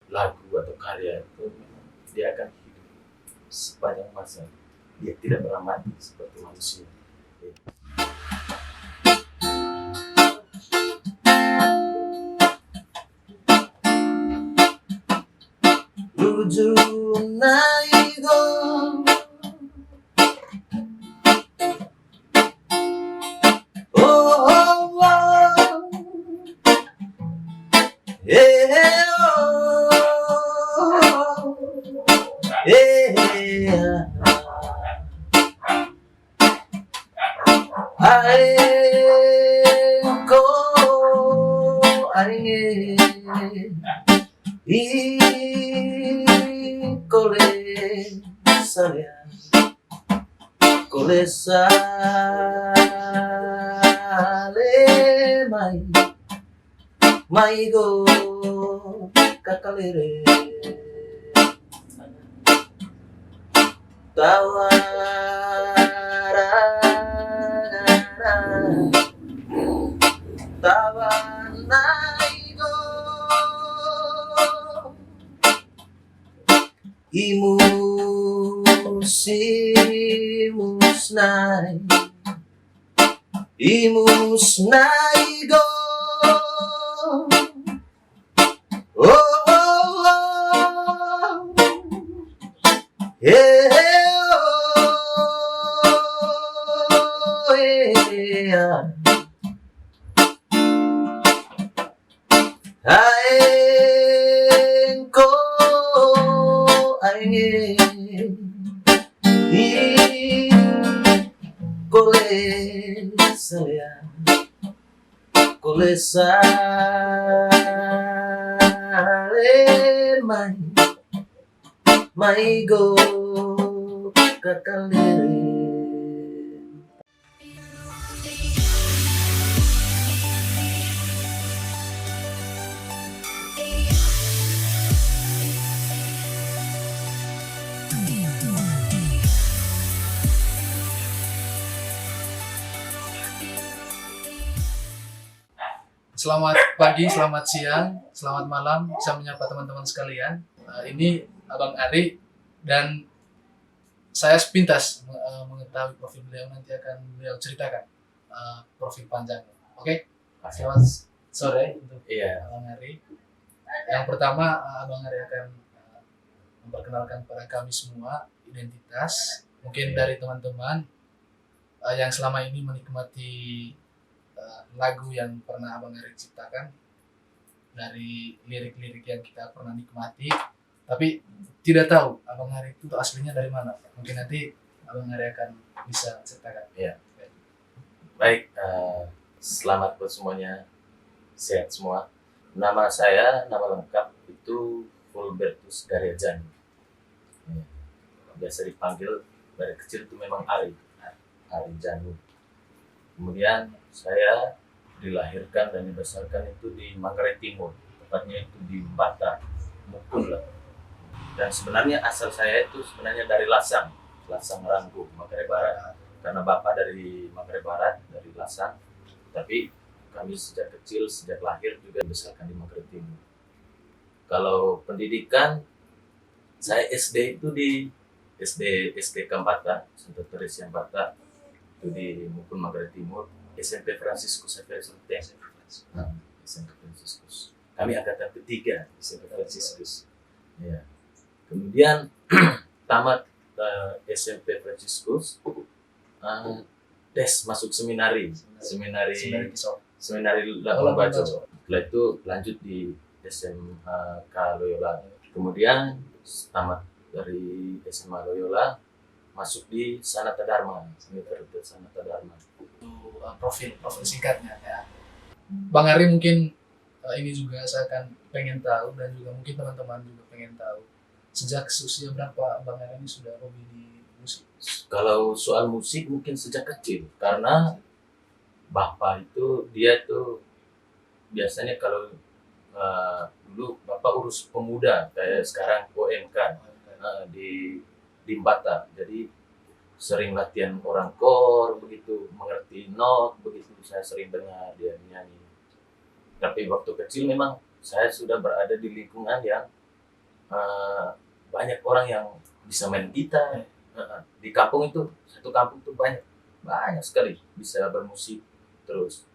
lagu atau karya itu memang dia akan hidup sepanjang masa. Dia tidak pernah mati seperti manusia. Luju naigo oh, oh, oh. Yeah, oh, yeah. Aengko aenge ikole saya kole sale mai go kakalere tawara tawanaigo imusnai go oh, oh, oh. Yeah, oh, yeah. Aengko aenge ikole saya kole sale mai go kakalere. Selamat pagi, selamat siang, selamat malam. Saya menyapa teman-teman sekalian. Ini Abang Ari dan saya sepintas mengetahui profil beliau, nanti akan beliau ceritakan profil panjangnya. Oke? Selamat sore untuk Abang Ari. Yang pertama, Abang Ari akan memperkenalkan kepada kami semua identitas. Mungkin dari teman-teman yang selama ini menikmati lagu yang pernah Abang Ari ciptakan, dari lirik-lirik yang kita pernah nikmati, tapi tidak tahu Abang Ari itu aslinya dari mana. Mungkin nanti Abang Ari akan bisa ceritakan. Ya. Baik, selamat buat semuanya, sehat semua. Nama saya, nama lengkap itu Fulbertus Garejan. Biasa dipanggil dari kecil itu memang Ari Janu. Kemudian saya dilahirkan dan dibesarkan itu di Manggarai Timur, tepatnya itu di Bata, Mukul lah. Dan sebenarnya asal saya itu sebenarnya dari Lasang Ranggu, Manggarai Barat. Karena bapak dari Manggarai Barat, dari Lasang. Tapi kami sejak kecil, sejak lahir juga dibesarkan di Manggarai Timur. Kalau pendidikan, saya SD itu di SD Kambata, Santa Teresia Bata, itu di Mukul Manggarai Timur. SMP Fransiskus SMP Fransiskus. Kami angkatan ketiga SMP Fransiskus. Ya. Kemudian tamat SMP Fransiskus, tes masuk seminari Labuan Bajo. Setelah itu lanjut di SMK Loyola. Kemudian tamat dari SMA Loyola, masuk di Sanata Dharma, Universitas Sanata Dharma. Profil singkatnya ya. Bang Ari, mungkin ini juga saya akan pengen tahu, dan juga mungkin teman-teman juga pengen tahu, sejak usia berapa Bang Ari ini sudah hobi di musik? Kalau soal musik mungkin sejak kecil, karena bapak itu dia tuh biasanya kalau dulu bapak urus pemuda kayak sekarang OMK di Bata, jadi sering latihan orang kor begitu, mengerti not begitu, saya sering dengar dia nyanyi. Tapi waktu kecil memang saya sudah berada di lingkungan yang eh, banyak orang yang bisa main gitar. Di kampung itu, satu kampung itu banyak banyak sekali bisa bermusik, terus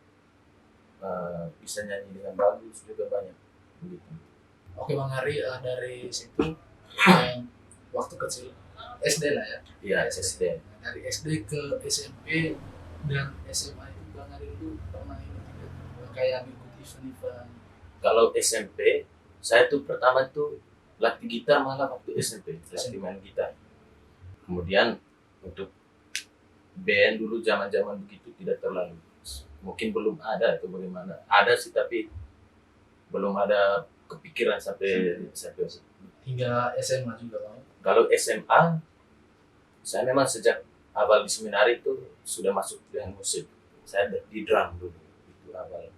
bisa nyanyi dengan bagus juga banyak begitu. Oke Bang Ari, dari situ eh, waktu kecil SD lah ya. Iya, SD. Nah, dari SD ke SMP dan SMA itu Bang Ari dulu pernah ini tidak kayak mengikuti event-event. Kalau SMP, saya tuh pertama tuh latih gitar malah waktu SMP, latih main gitar. Kemudian untuk band dulu zaman-zaman begitu tidak terlalu, mungkin belum ada atau bagaimana. Ada sih tapi belum ada kepikiran sampai Hingga SMA juga Bang. kalau SMA, saya memang sejak awal di seminari itu sudah masuk dengan musik. Saya di drum dulu, itu awal.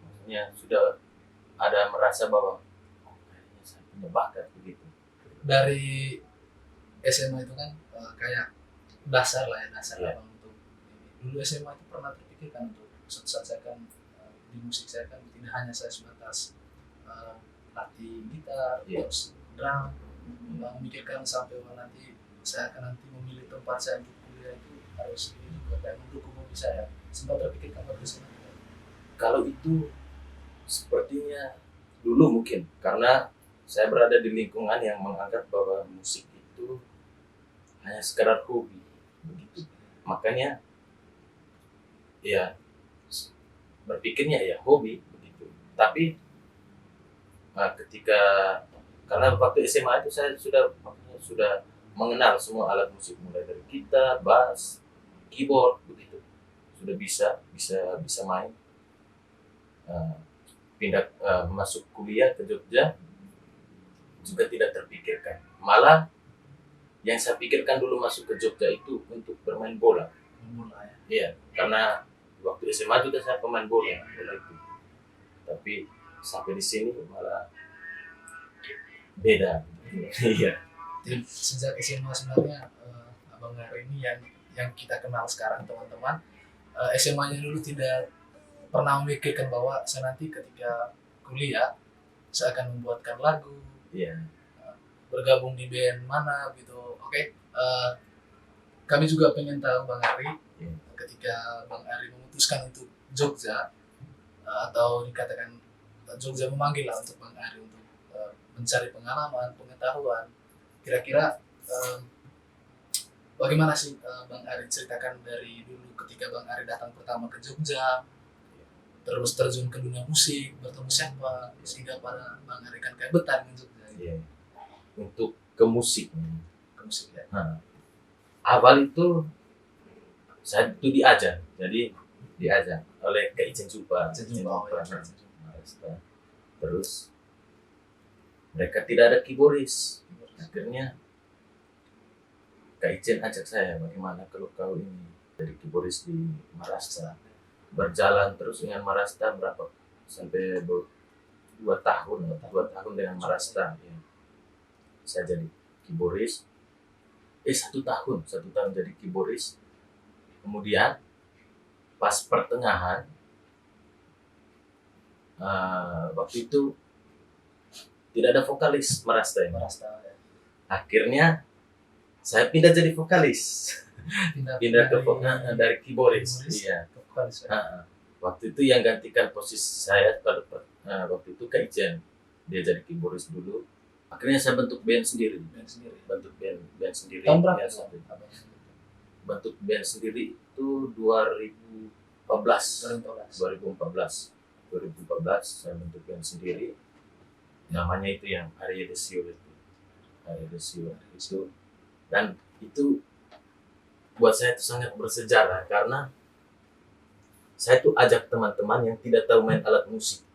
Maksudnya sudah ada merasa bahwa oh, kayaknya saya punya bakat begitu. Dari SMA itu kan kayak dasar lah ya, dasar Iya. Abang untuk ini. Dulu SMA itu pernah terpikirkan untuk suatu saat saya kan di musik saya kan tidak hanya saya sebatas latih gitar, Iya. terus drum, memikirkan sampai nanti saya akan nanti memilih tempat saya untuk kuliah itu harus ini juga kayak mendukung hobi saya. Sempat terpikirkan waktu SMA tidak? Kalau itu sepertinya dulu mungkin karena saya berada di lingkungan yang menganggap bahwa musik itu hanya sekedar hobi begitu. Makanya ya berpikirnya ya hobi begitu. Tapi ketika karena waktu SMA itu saya sudah mengenal semua alat musik mulai dari gitar, bass, keyboard begitu. Sudah bisa main. Eh, Pindah masuk kuliah ke Jogja juga tidak terpikirkan. Malah yang saya pikirkan dulu masuk ke Jogja itu untuk bermain bola. Memulai ya. Iya, karena waktu SMA juga saya pemain bola itu. Tapi sampai di sini malah beda. Iya. Jadi sejak SMA sebenarnya Abang Ari ini yang kita kenal sekarang teman-teman, SMA-nya dulu tidak pernah memikirkan bahwa saya nanti ketika kuliah saya akan membuatkan lagu, Iya. bergabung di band mana gitu. Oke, kami juga pengen tahu Bang Ari Iya. ketika Bang Ari memutuskan untuk Jogja atau dikatakan Jogja memanggil lah untuk Bang Ari untuk mencari pengalaman, pengetahuan. Kira-kira bagaimana sih Bang Ari ceritakan dari dulu ketika Bang Ari datang pertama ke Jogja, terus terjun ke dunia musik, bertemu siapa, sehingga pada Bang Ari kan kayak betah dengan Jogja gitu. Iya. Untuk ke musik. Ke musik ya. Nah, awal itu saya itu diajak, jadi diajak oleh Kak Ijen Juba. Terus mereka tidak ada keyboardis. Akhirnya Kak Ijen ajak saya, bagaimana kalau kau ini jadi keyboardis di Marasta. Berjalan terus dengan Marasta berapa sampai 2 tahun dengan Marasta. Ya. Saya jadi keyboardis. 1 tahun jadi keyboardis. Kemudian pas pertengahan waktu itu tidak ada vokalis Marasta ini. Marasta ya. Akhirnya saya pindah jadi vokalis. Pindah ke dari keyboardis. Iya. Ke vokalis ya. Waktu itu yang gantikan posisi saya waktu itu Kak Ijen. Dia jadi keyboardis dulu. Akhirnya saya bentuk band sendiri. Bentuk band sendiri. Tahun berapa? Ya, bentuk band sendiri itu 2014. 2014 saya bentuk band sendiri. Namanya itu yang Arya Desio itu. Dan itu buat saya itu sangat bersejarah karena saya tuh ajak teman-teman yang tidak tahu main alat musik.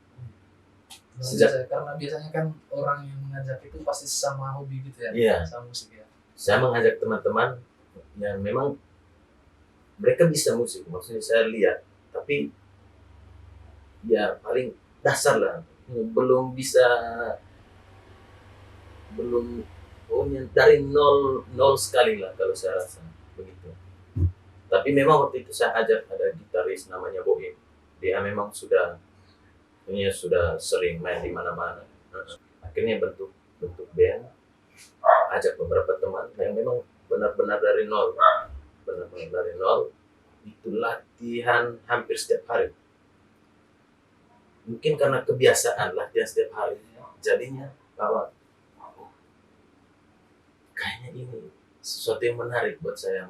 Karena biasanya kan orang yang mengajak itu pasti sama hobi gitu ya. Iya. Sama musik ya. Saya mengajak teman-teman yang memang mereka bisa musik, maksudnya saya lihat, tapi ya paling dasar lah, belum dari nol sekali lah kalau saya rasa begitu. Tapi memang waktu itu saya ajak ada gitaris namanya Boim, dia memang sudah sering main di mana-mana. Akhirnya bentuk bentuk band, ajak beberapa teman yang memang benar-benar dari nol, itu latihan hampir setiap hari. Mungkin karena kebiasaan latihan setiap hari, jadinya bahwa kayaknya ini sesuatu yang menarik buat saya.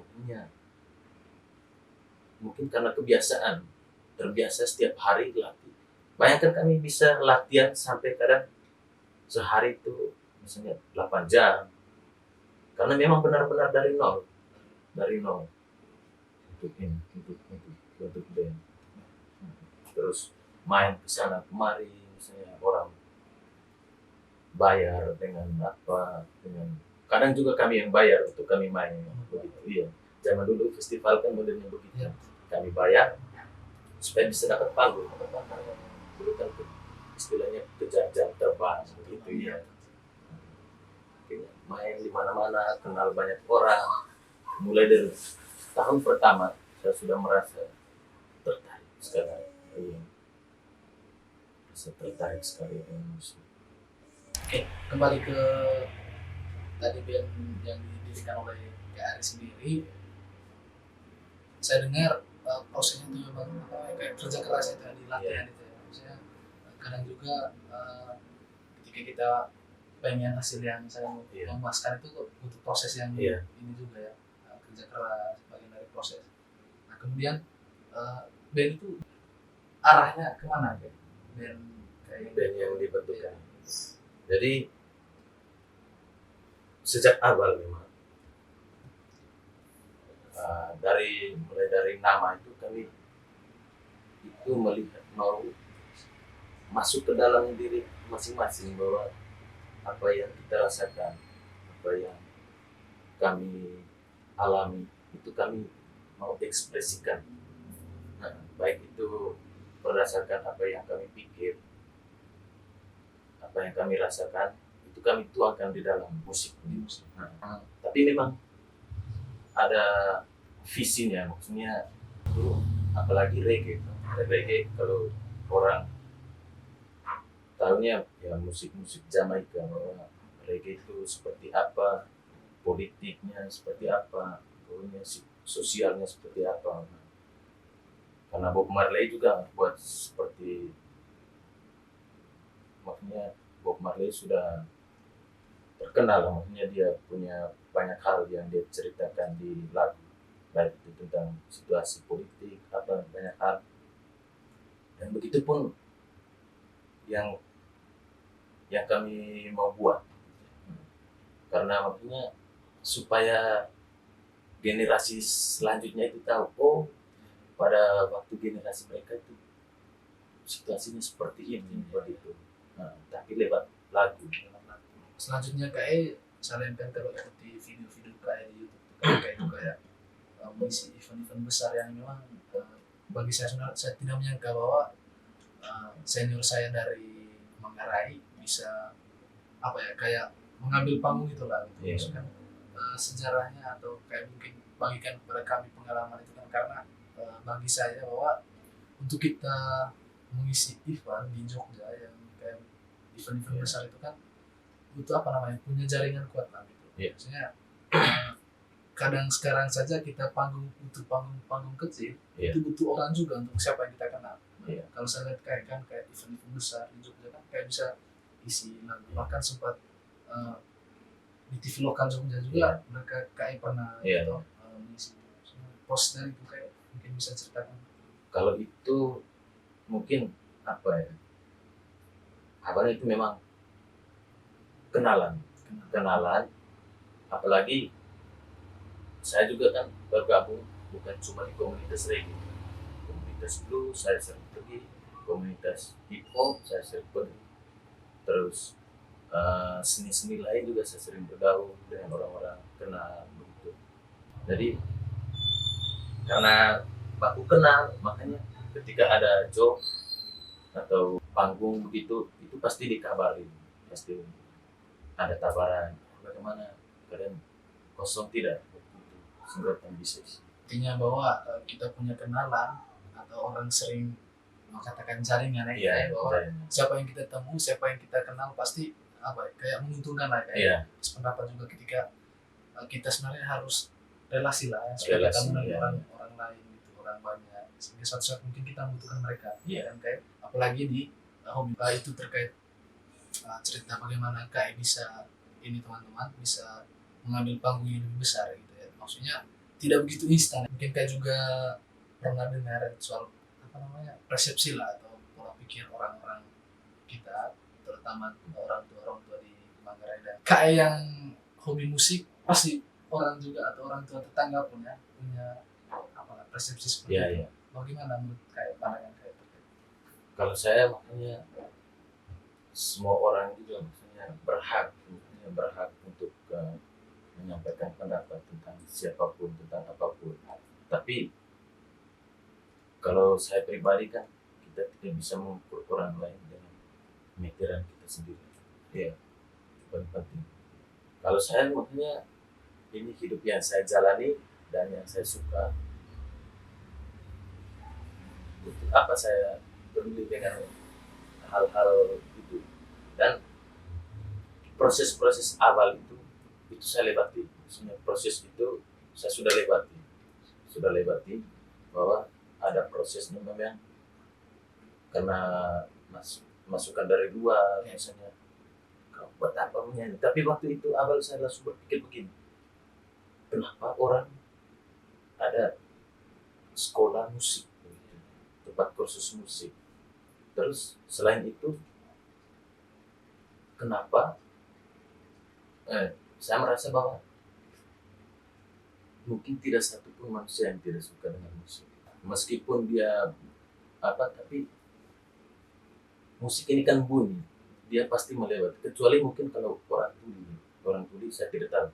Mungkin karena kebiasaan, terbiasa setiap hari latih. Bayangkan kami bisa latihan sampai kadang sehari itu misalnya 8 jam, karena memang benar-benar dari nol untuk band. Terus main ke sana kemari, misalnya orang bayar dengan kadang juga kami yang bayar untuk kami main begitu. Iya, zaman dulu festival kan modelnya begitu, kami bayar supaya bisa dapat panggung. Dulu kan istilahnya kejar jam terbang begitu ya. Main di mana-mana, kenal banyak orang. Mulai dari tahun pertama saya sudah merasa tertarik sekali. Iya. Merasa tertarik sekali dengan musik. Oke, kembali ke tadi band yang didirikan oleh Kak Ari sendiri. Saya dengar prosesnya itu memang kayak kerja keras itu di latihan itu ya. Maksudnya kadang juga ketika kita pengen hasil yang saya memuaskan itu butuh proses yang ini juga ya, kerja keras bagian dari proses. Nah kemudian band itu arahnya kemana ya? Band yang dibentukkan. Jadi sejak awal memang mulai dari nama itu kami itu melihat mau masuk ke dalam diri masing-masing bahwa apa yang kita rasakan, apa yang kami alami itu kami mau ekspresikan. Nah, baik itu berdasarkan apa yang kami pikir, apa yang kami rasakan, itu kami tuangkan di dalam musik. Nah, tapi memang ada visinya, maksudnya itu apalagi reggae kalau orang tahunya ya musik-musik Jamaika, bahwa reggae itu seperti apa, politiknya seperti apa, pokoknya sosialnya seperti apa. Karena Bob Marley juga buat seperti, maksudnya Bob Marley sudah terkenal, maksudnya dia punya banyak hal yang dia ceritakan di lagu, baik itu tentang situasi politik apa banyak hal. Dan begitu pun yang kami mau buat, karena maksudnya supaya generasi selanjutnya itu tahu, oh pada waktu generasi mereka itu situasinya seperti ini, seperti itu. Nah, tapi lewat lagu. Selanjutnya kayak saya kan kalau ikuti video-video kayak di YouTube kayak juga ya mengisi event-event besar yang memang bagi saya tidak menyangka bahwa senior saya dari Manggarai bisa apa ya kayak mengambil panggung itu lah gitu. Maksudnya sejarahnya atau kayak mungkin bagikan kepada kami pengalaman itu kan, karena bagi saya bahwa untuk kita mengisi event di Jogja yang kayak event-event besar itu kan butuh apa namanya punya jaringan kuat lah gitu. Maksudnya kadang sekarang saja kita butuh panggung kecil itu butuh orang juga untuk siapa yang kita kenal. Kalau saya lihat kayak event-event besar di Jogja kan kayak bisa isi lagu, bahkan sempat di TV lokal Jogja juga mereka kayak pernah mengisi poster itu, kayak mungkin bisa ceritakan. Kalau itu mungkin apa ya, awalnya itu memang kenalan, apalagi saya juga kan bergabung bukan cuma di komunitas reggae, komunitas blues saya sering pergi, komunitas hip hop saya sering pergi, terus seni-seni lain juga saya sering bergaul dengan orang-orang kenal begitu. Jadi karena baku kenal, makanya ketika ada job atau panggung begitu itu pasti dikabarin, pasti ada tawaran, bagaimana kalian kosong tidak begitu, sehingga bisa. Artinya bahwa kita punya kenalan atau orang sering mengatakan jaringan bahwa siapa yang kita temui, siapa yang kita kenal pasti apa ya, kayak menguntungkan lah, kayak Iya, sependapat juga ketika kita sebenarnya harus relasi lah ya, supaya kita relasi, mengenal iya. orang lain gitu, orang banyak, sehingga suatu saat mungkin kita membutuhkan mereka. Iya. Dan kayak apalagi di hobi itu terkait cerita bagaimana kayak bisa ini teman-teman bisa mengambil panggung yang lebih besar gitu ya, maksudnya tidak begitu instan. Mungkin kayak juga pernah dengar soal apa namanya persepsi lah atau pola pikir orang-orang kita, terutama orang tua di Manggarai, dan kayak yang hobi musik pasti orang juga atau orang tua tetangga punya apa lah, persepsi seperti Iya, itu. iya. Bagaimana menurut kayak pandangan kayak itu? Kalau saya makanya semua orang juga maksudnya berhak untuk menyampaikan pendapat tentang siapapun, tentang apapun. Tapi kalau saya pribadi kan kita tidak bisa mengukur orang lain dengan pemikiran kita sendiri. Iya, itu paling penting. Kalau saya makanya ini hidup yang saya jalani dan yang saya suka. Untuk apa saya peduli dengan hal-hal itu? Dan proses-proses awal itu saya lewati. Maksudnya proses itu saya sudah lewati bahwa ada prosesnya memang karena masukan dari luar misalnya kau buat apa menyanyi, tapi waktu itu awal saya langsung berpikir begini, kenapa orang ada sekolah musik, tempat kursus musik, terus selain itu kenapa saya merasa bahwa mungkin tidak satu pun manusia yang tidak suka dengan musik, meskipun dia apa, tapi musik ini kan bunyi, dia pasti melewati, kecuali mungkin kalau orang tuli saya tidak tahu,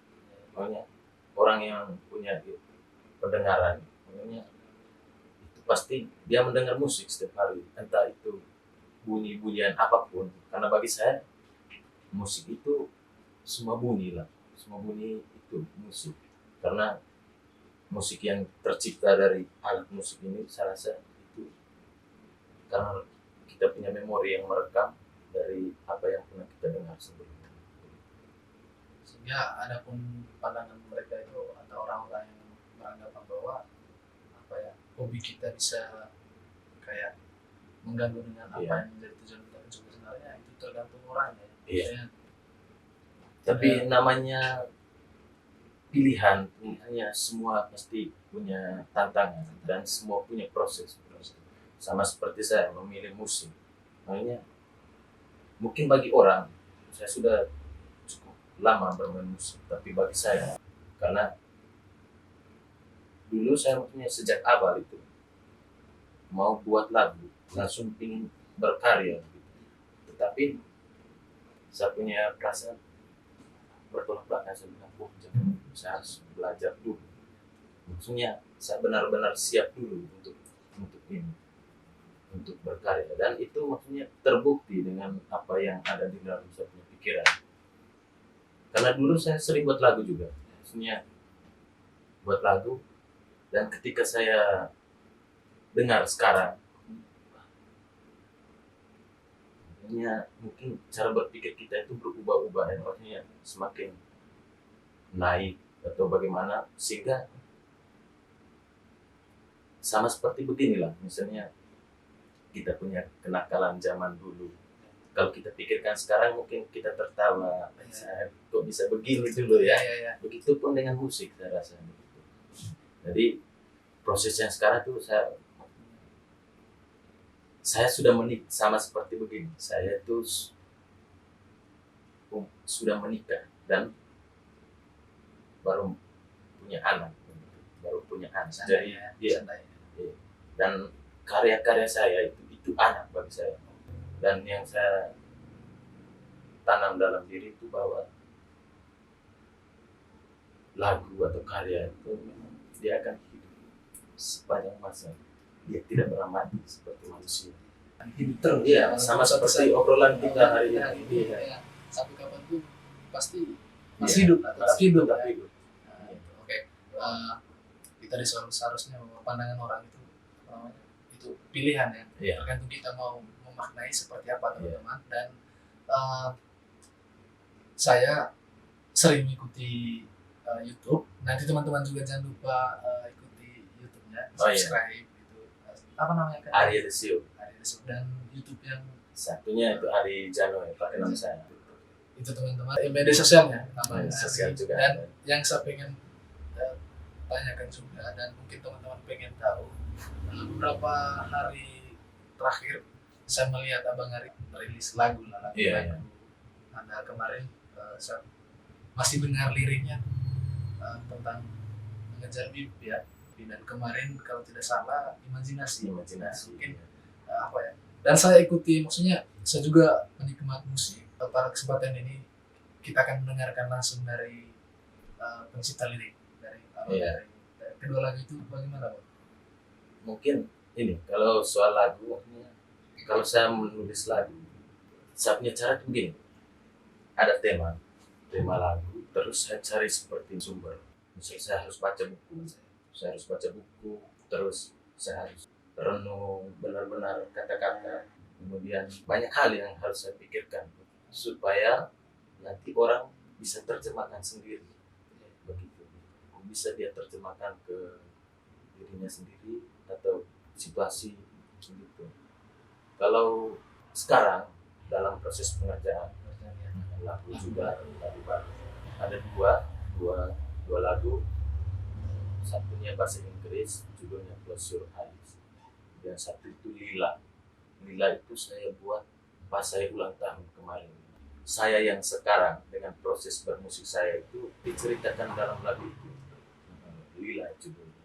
makanya orang yang punya pendengaran, makanya itu pasti dia mendengar musik setiap hari, entah itu bunyi-bunyian apapun, karena bagi saya musik itu semua bunyi lah, semua bunyi itu musik, karena musik yang tercipta dari alat musik ini saya rasa itu karena kita punya memori yang merekam dari apa yang pernah kita dengar sebelumnya. Sehingga ada pun pandangan mereka itu atau orang-orang yang beranggapan bahwa apa ya, hobi kita bisa kayak mengganggu dengan apa Iya. yang menjadi tujuan kita, juga sebenarnya itu tergantung orangnya. Iya. Maksudnya, Tapi namanya pilihannya semua pasti punya tantangan dan semua punya proses. Sama seperti saya memilih musik. Makanya mungkin bagi orang saya sudah cukup lama bermain musik, tapi bagi saya karena dulu saya maksudnya sejak awal itu mau buat lagu langsung ingin berkarya gitu. Tetapi saya punya perasaan bertolak belakang, saya bilang jangan, saya harus belajar dulu, maksudnya saya benar-benar siap dulu untuk ini, untuk berkarya, dan itu maksudnya terbukti dengan apa yang ada di dalam saya punya pikiran, karena dulu saya sering buat lagu juga, maksudnya buat lagu, dan ketika saya dengar sekarang mungkin cara berpikir kita itu berubah-ubah ya, maksudnya semakin naik atau bagaimana, sehingga sama seperti beginilah misalnya kita punya kenakalan zaman dulu, kalau kita pikirkan sekarang mungkin kita tertawa, saya kok bisa begini dulu ya. Begitupun dengan musik saya rasa begitu. Jadi prosesnya sekarang tuh saya sudah menikah, sama seperti begini, saya tuh sudah menikah dan baru punya anak, jadi iya, dan karya-karya saya itu anak bagi saya, dan yang saya tanam dalam diri itu bahwa lagu atau karya itu memang dia akan hidup sepanjang masa, dia tidak pernah mati seperti manusia. hidup terus Iya, sama seperti obrolan kita hari ini. Ya, sampai kapan pun pasti Iya, masih hidup, tetap hidup. tetap Ya. hidup. Oke, kita seharusnya pandangan orang itu apa namanya, itu pilihan ya. Iya. Tergantung kita mau memaknai seperti apa teman-teman. Dan saya sering mengikuti YouTube. Nanti teman-teman juga jangan lupa ikuti YouTube-nya, Oh, iya. subscribe gitu. Apa namanya Kak? Arya Desio. Ari Desuk. Dan YouTube yang Satunya itu Ari Jano ya, pakai nama saya. itu teman-teman media sosialnya namanya Media sosial Ari. juga Dan ada. yang saya pengen tanyakan juga dan mungkin teman-teman pengen tahu, beberapa hari terakhir saya melihat Abang Ari merilis lagu lah, lagu. Iya. Ada kemarin saya masih dengar liriknya tentang mengejar mimpi ya. Dan kemarin kalau tidak salah imajinasi. Mungkin apa ya? Dan saya ikuti, maksudnya saya juga penikmat musik. Pada kesempatan ini kita akan mendengarkan langsung dari pencipta lirik dari Iya. dari kedua lagu itu bagaimana Bang? Mungkin ini kalau soal lagu, kalau saya menulis lagu, saya punya cara tuh begini. Ada tema lagu, terus saya cari seperti sumber. Misalnya saya harus baca buku, terus saya harus renung benar-benar kata-kata. Kemudian banyak hal yang harus saya pikirkan supaya nanti orang bisa terjemahkan sendiri. Begitu. Bisa dia terjemahkan ke dirinya sendiri atau situasi gitu. Kalau sekarang dalam proses pengerjaan lagu juga lagu baru ada dua lagu, satunya bahasa Inggris judulnya Close Your Eyes, dan satu itu Lila itu saya buat pas saya ulang tahun kemarin. Saya yang sekarang dengan proses bermusik saya itu diceritakan dalam lagu itu. Lila judulnya.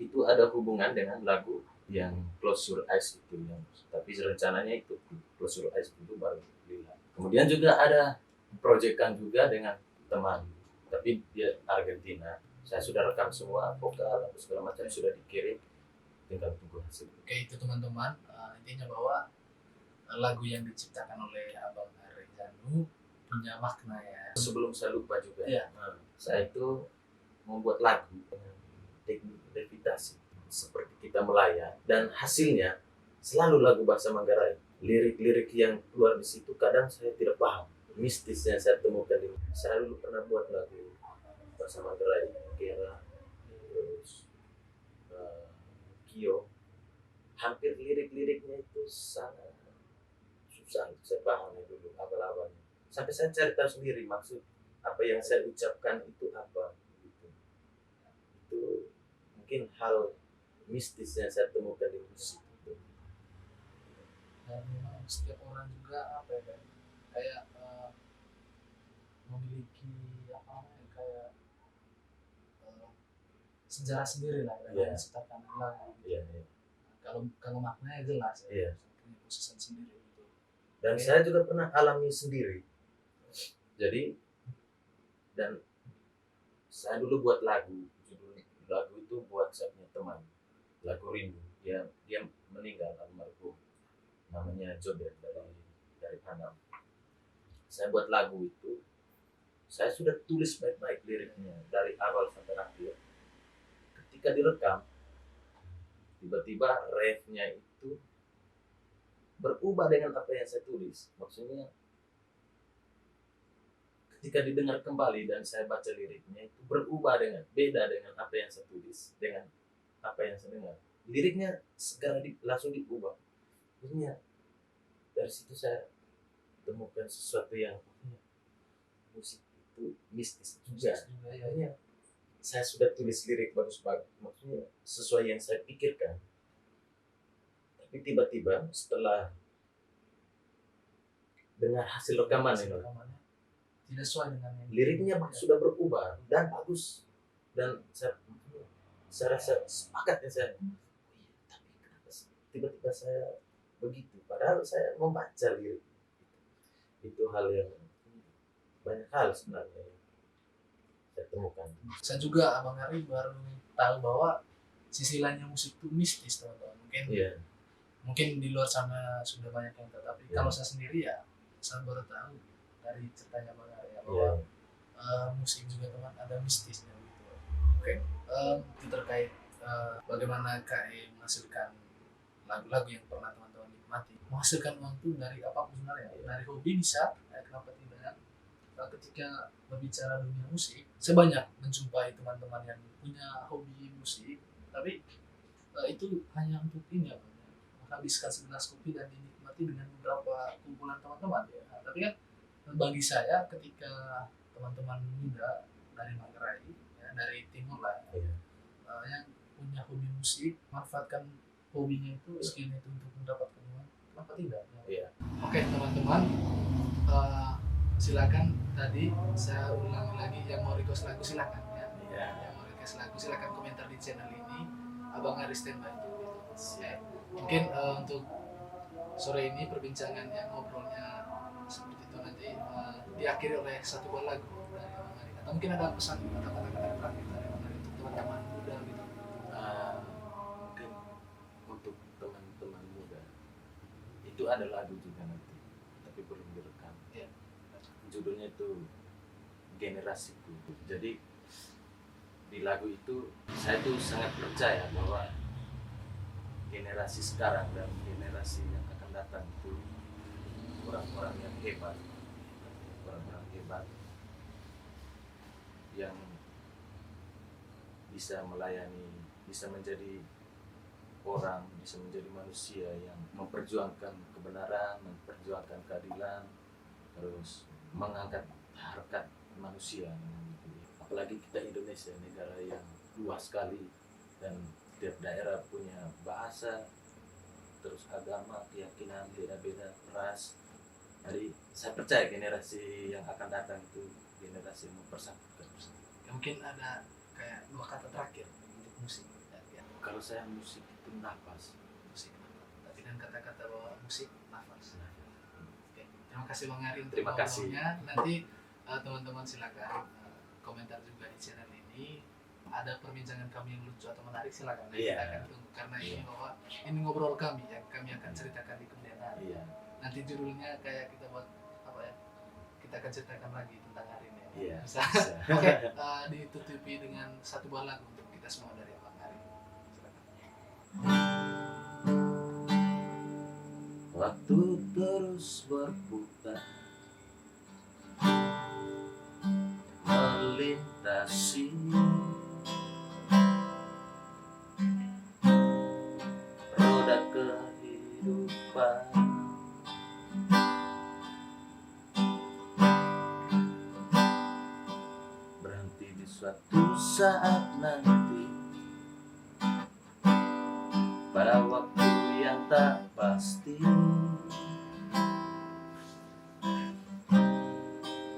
Itu ada hubungan dengan lagu yang Close Your Eyes itu, yang tapi rencananya itu Close Your Eyes itu baru Lila. Kemudian juga ada proyekan juga dengan teman, tapi dia Argentina. Saya sudah rekam semua vokal atau segala macam, sudah dikirim, tinggal tunggu hasil. Oke, itu teman-teman, intinya bahwa lagu yang diciptakan oleh Abang Ari Janu punya makna ya. Sebelum saya lupa juga, Iya. saya itu membuat lagu dengan teknik levitasi seperti kita melayang, dan hasilnya selalu lagu bahasa Manggarai. Lirik-lirik yang keluar di situ kadang saya tidak paham, mistis yang saya temukan di. Saya dulu pernah buat lagu bahasa Manggarai, Kera, terus Kio. Hampir lirik-liriknya itu sangat susah untuk saya pahami dulu abal-abalnya. Sampai saya cari tahu sendiri maksud apa yang saya ucapkan itu apa. Gitu. Itu mungkin hal mistis yang saya temukan di musik itu. Dan memang setiap orang juga apa ya, kayak memiliki apa namanya, kayak sejarah sendiri lah dalam Iya. menciptakan lagu. Iya. Kalau maknanya jelas ya, Iya. punya khususan sendiri gitu. Dan saya juga pernah alami sendiri. Jadi, dan saya dulu buat lagu, judul lagu itu buat saya punya teman, lagu Rindu. Dia meninggal almarhum, namanya Joder dari Panam. Saya buat lagu itu, saya sudah tulis baik-baik liriknya dari awal sampai akhir. Ketika direkam, tiba-tiba refnya itu berubah dengan apa yang saya tulis. Maksudnya ketika didengar kembali dan saya baca liriknya itu berubah beda dengan apa yang saya tulis dengan apa yang saya dengar. Liriknya segera langsung diubah. Maksudnya dari situ saya temukan sesuatu yang musik itu mistis juga. Ya. Saya sudah tulis lirik bagus-bagus, maksudnya sesuai yang saya pikirkan. Tapi tiba-tiba setelah dengar hasil rekaman ini, tidak sesuai dengan yang liriknya sudah berubah dan bagus, dan saya rasa sepakat ya saya. Tapi kenapa tiba-tiba saya begitu? Padahal saya membaca lirik itu hal yang banyak hal sebenarnya yang saya temukan. Saya juga Abang Ari baru tahu bahwa sisi lainnya musik itu mistis teman-teman. Mungkin di luar sana sudah banyak yang tahu, tapi kalau saya sendiri ya saya baru tahu dari ceritanya Abang Ari ya, bahwa musik juga teman ada mistisnya gitu. Oke. Itu terkait bagaimana KE menghasilkan lagu-lagu yang pernah teman-teman nikmati. Menghasilkan uang itu dari apapun sebenarnya, dari hobi bisa, kenapa tidak? ketika berbicara dunia musik, saya banyak menjumpai teman-teman yang punya hobi musik, tapi itu hanya untuk ini ya, menghabiskan segelas kopi dan dinikmati dengan beberapa kumpulan teman-teman ya. Nah, tapi kan bagi saya ketika teman-teman muda dari Manggarai ya, dari timur lah ya, Iya. yang punya hobi musik, manfaatkan hobinya itu skill itu untuk mendapatkan uang, kenapa tidak ya? Iya. Oke teman-teman, silakan, tadi saya ulangi lagi, yang mau request lagu silakan ya. Iya. Yang mau request lagu silakan komentar di channel ini, Abang Ari standby untuk itu. Siap. Mungkin untuk sore ini perbincangannya, ngobrolnya seperti itu, nanti diakhiri oleh satu buah lagu dari Abang Ari, atau mungkin ada pesan atau kata-kata terakhir dari Abang Ari untuk teman-teman muda gitu. Mungkin untuk teman-teman muda itu ada lagu juga nanti, tapi belum direkam. Iya. Judulnya itu Generasiku. Jadi di lagu itu saya tuh sangat percaya bahwa generasi sekarang dan generasi yang akan datang itu orang-orang yang hebat, orang-orang hebat yang bisa melayani, bisa menjadi orang, bisa menjadi manusia yang memperjuangkan kebenaran, memperjuangkan keadilan, terus mengangkat harkat manusia. Apalagi kita Indonesia, negara yang luas sekali dan setiap daerah punya bahasa, terus agama, keyakinan beda-beda, ras. Jadi saya percaya generasi yang akan datang itu generasi yang mempersatukan. Mungkin ada kayak dua kata terakhir untuk musik ya. Kalau saya musik itu nafas. Musik nafas, tapi dengan kata-kata bahwa musik nafas. Oke, terima kasih Bang Ari untuk Terima kasih. ngobrolnya. Nanti teman-teman silakan komentar juga di channel ini. Ada perbincangan kami yang lucu atau menarik, silakan. Iya. Kita akan tunggu, karena ini Iya. bahwa ini ngobrol kami yang kami akan ceritakan di kemudian hari. Iya. Nanti judulnya kayak kita buat apa ya? Kita akan ceritakan lagi tentang hari ini. Iya. Bisa. Oke, ditutupi dengan satu buah lagu untuk kita semua dari Bang Ari. Waktu terus berputar melintasi roda kehidupan, berhenti di suatu saat nanti pada waktu yang tak pasti,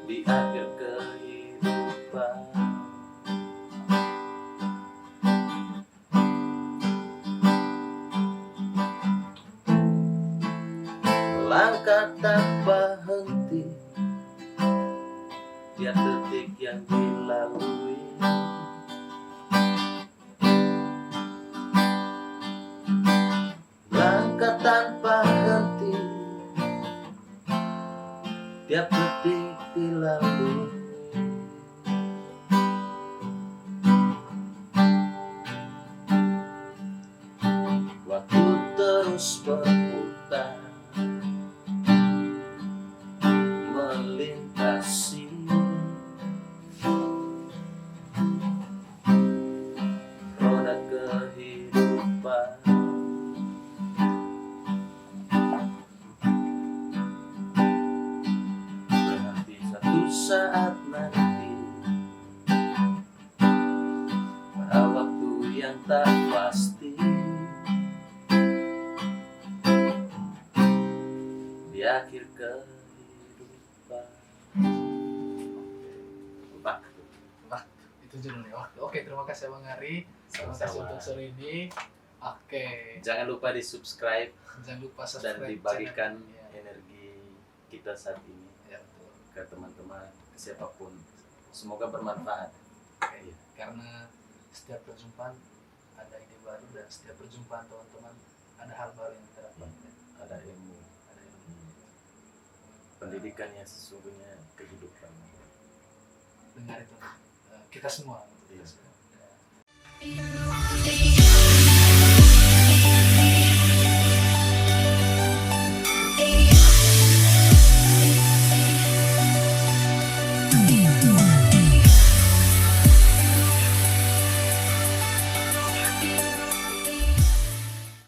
di akhir kehidupan. Melangkah tanpa henti, tiap detik yang dilalui, langkah tanpa henti, tiap detik dilalui. Waktu terus berputar melintasi roda kehidupan, berhenti satu saat nanti pada waktu yang tak pasti, di akhir kehidupan. Waktu. Itu judulnya waktu. Oke, terima kasih Bang Ari. Terima kasih Sama-sama. untuk sore ini. Oke, Jangan lupa di subscribe jangan lupa dan subscribe dibagikan channel ini. energi kita saat ini Ya, betul. ke teman-teman, ke siapapun. Semoga bermanfaat. Oke, Iya. karena setiap perjumpaan ada ide baru, dan setiap perjumpaan teman-teman ada hal baru yang terdapat. Ada ilmu. Ada ilmu. Pendidikan yang sesungguhnya kehidupan. Dengar itu, kita semua. Iya. Kita semua. Ya.